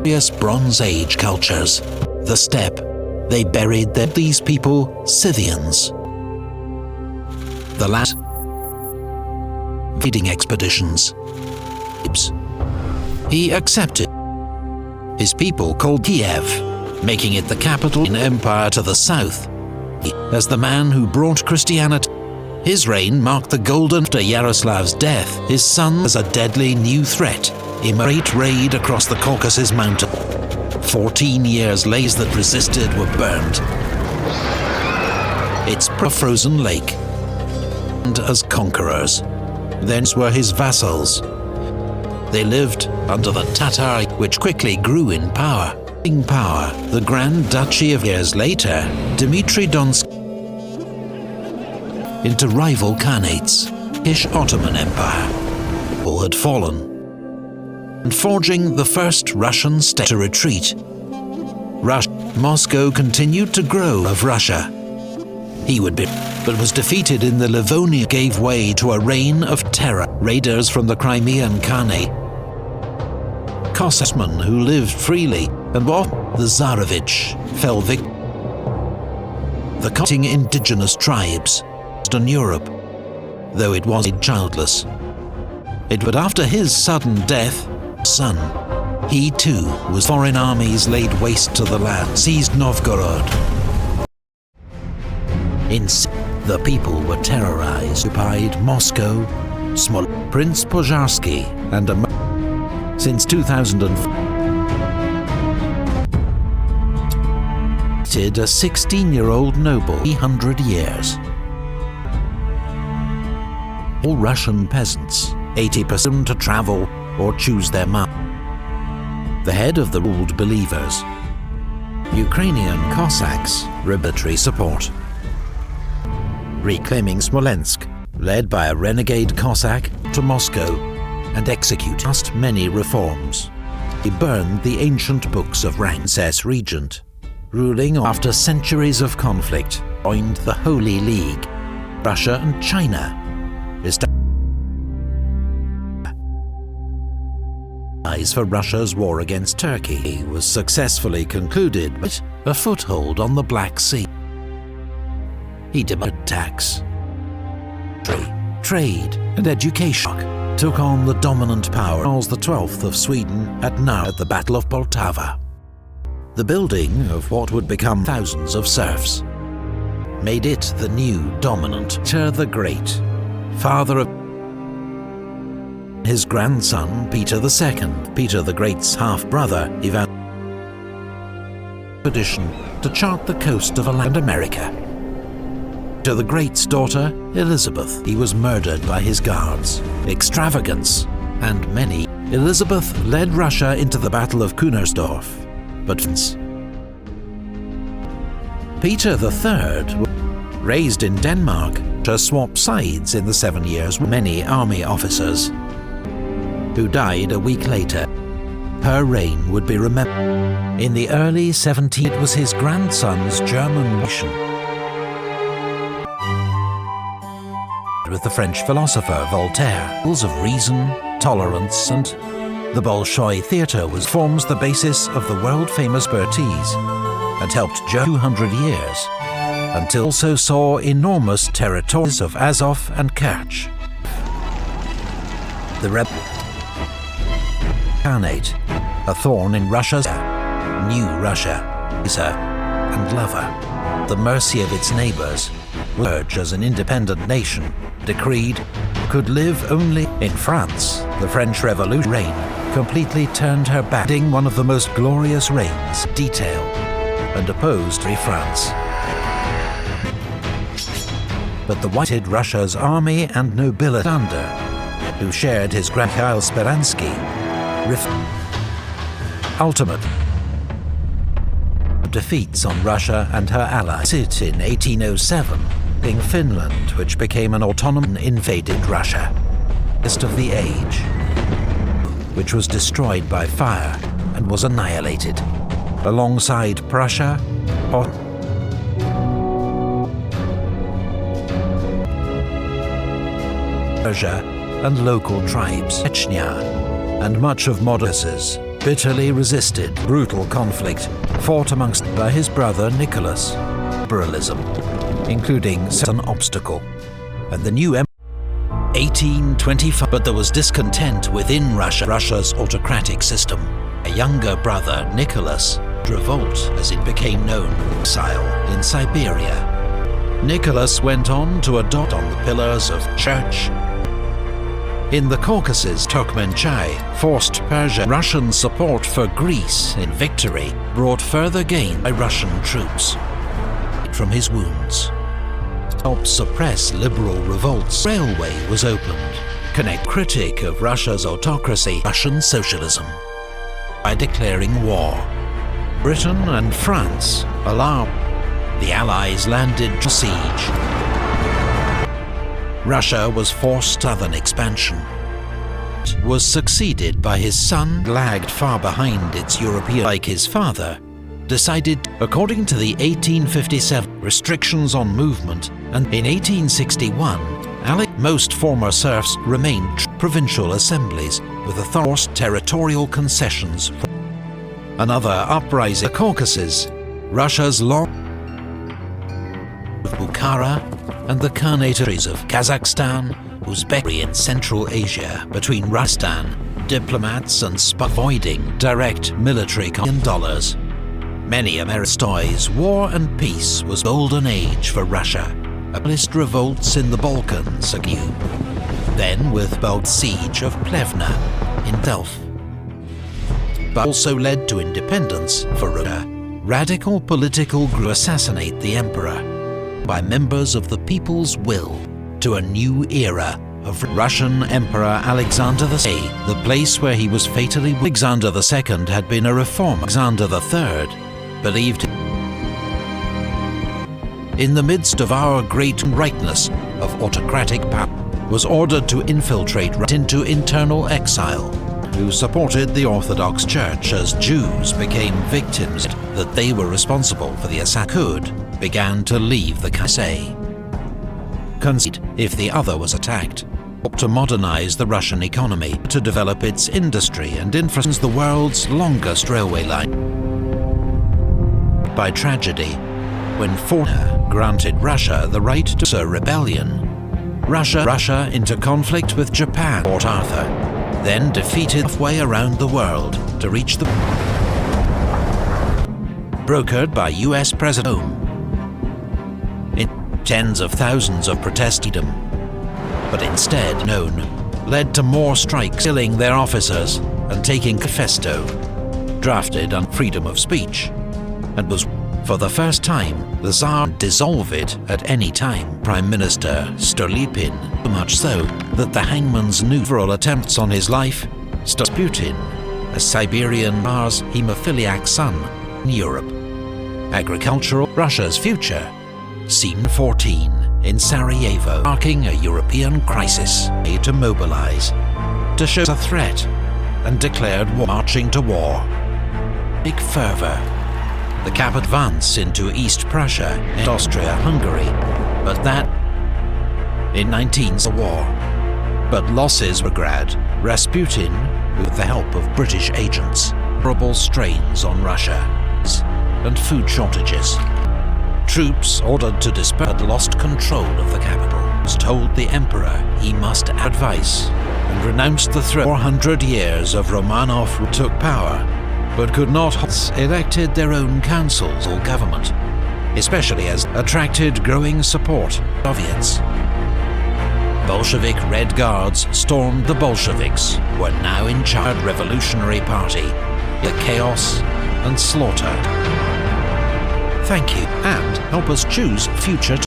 various Bronze Age cultures. The steppe, they buried these people Scythians. The last feeding expeditions. He accepted. His people called Kiev, making it the capital in empire to the south. As the man who brought Christianity, his reign marked the golden after Yaroslav's death. His son was a deadly new threat, a great raid across the Caucasus mountain. 14 years lays that resisted were burned. It's a frozen lake. And as conquerors, thence were his vassals. They lived under the Tatar, which quickly grew in power. In power, the Grand Duchy of years later, Dmitry Donsk into rival khanates, Ish Ottoman Empire, all had fallen, and forging the first Russian state to retreat. Moscow continued to grow of Russia. He would be, but was defeated in the Livonia, gave way to a reign of terror. Raiders from the Crimean Khanate, Cossacks who lived freely, and what the Tsarevich fell victim. The cutting indigenous tribes in Europe, though it was childless. But after his sudden death, son, he too was foreign armies laid waste to the land, seized Novgorod. The people were terrorized, occupied Moscow, Prince Pozharsky, and since 2004. A 16-year-old noble, 300 years. All Russian peasants, 80% to travel or choose their mount. The head of the ruled believers. Ukrainian Cossacks, rebellion support. Reclaiming Smolensk, led by a renegade Cossack to Moscow, and executed many reforms. He burned the ancient books of Princess Regent, ruling after centuries of conflict, joined the Holy League. Russia and China for Russia's war against Turkey was successfully concluded, but a foothold on the Black Sea. He demanded tax, trade, and education. Took on the dominant power. Charles XII of Sweden at the Battle of Poltava. The building of what would become thousands of serfs made it the new dominant. Peter the Great, father of his grandson Peter II, Peter the Great's half-brother, Ivan, expedition to chart the coast of land America. Peter the Great's daughter, Elizabeth, he was murdered by his guards. Extravagance, and many. Elizabeth led Russia into the Battle of Kunersdorf, but Peter III, raised in Denmark, to swap sides in the 7 years with many army officers, who died a week later. Her reign would be remembered. In the early 17th, it was his grandson's German mission. With the French philosopher Voltaire, rules of reason, tolerance, and the Bolshoi theatre forms the basis of the world-famous Bertise, and helped 200 years, until also saw enormous territories of Azov and Kerch. The Khanate, a thorn in Russia's new Russia, and lover, the mercy of its neighbors, emerge as an independent nation, decreed, could live only in France. The French Revolution reign completely turned her back, one of the most glorious reigns, detail, and opposed France. But the whited Russia's army and nobility under, who shared his Mikhail Speransky, ultimate defeats on Russia and her allies. It in 1807, in Finland, which became an autonomous, invaded Russia, of the age, which was destroyed by fire and was annihilated, alongside Prussia, Persia, and local tribes. Chechnya, and much of Modus's bitterly resisted brutal conflict fought amongst by his brother Nicholas. Liberalism, including an obstacle, and the new 1825. But there was discontent within Russia's autocratic system. A younger brother, Nicholas, revolt, as it became known, exile in Siberia. Nicholas went on to adopt on the pillars of church. In the Caucasus, Turkmenchai forced Persia. Russian support for Greece in victory brought further gain by Russian troops from his wounds. Helped suppress liberal revolts. Railway was opened, critic of Russia's autocracy, Russian socialism, by declaring war. Britain and France allowed. The Allies landed siege. Russia was forced southern expansion. It was succeeded by his son, lagged far behind its European, like his father, decided, according to the 1857 restrictions on movement, and in 1861, most former serfs remained provincial assemblies with forced territorial concessions. Another uprising, the Caucasus, Russia's long Bukhara and the Khanate of Kazakhstan, Uzbekistan in Central Asia between Rustan, diplomats and avoiding direct military dollars. Many Americans. War and peace was golden age for Russia. List revolts in the Balkans anew. Then with Bulgaria's siege of Plevna in Delph. But also led to independence for Russia. Radical political group assassinate the emperor by members of the people's will to a new era of Russian Emperor Alexander II, the place where he was fatally. Alexander II had been a reformer. Alexander III believed in the midst of our great rightness of autocratic power, was ordered to infiltrate into internal exile, who supported the Orthodox Church as Jews became victims that they were responsible for the assassination, began to leave the Kassai. Concede if the other was attacked, to modernize the Russian economy, to develop its industry and infrastructure, the world's longest railway line. By tragedy, when Fortuna granted Russia the right to a rebellion, Russia into conflict with Japan, Port Arthur, then defeated halfway around the world to reach the brokered by US President in tens of thousands of protested them, but instead led to more strikes, killing their officers and taking Manifesto, drafted on freedom of speech, and was for the first time the Tsar dissolve it at any time. Prime Minister Stolypin, so much so that the hangman's knew several attempts on his life. Rasputin, a Siberian Tsar's hemophiliac son in Europe. Agricultural Russia's future. Scene 14 in Sarajevo, marking a European crisis, to mobilize, to show a threat, and declared war, marching to war. Big fervor. The cap advance into East Prussia and Austria-Hungary, but that in 19th war. But losses were grad. Rasputin, with the help of British agents, horrible strains on Russia, and food shortages. Troops ordered to disperse had lost control of the capital. Was told the emperor he must advise and renounced the throne. 400 years of Romanov took power, but could not elected their own councils or government, especially as attracted growing support of Soviets. Bolshevik Red Guards stormed. The Bolsheviks were now in charge. Revolutionary Party, the chaos and slaughter. Thank you, and help us choose future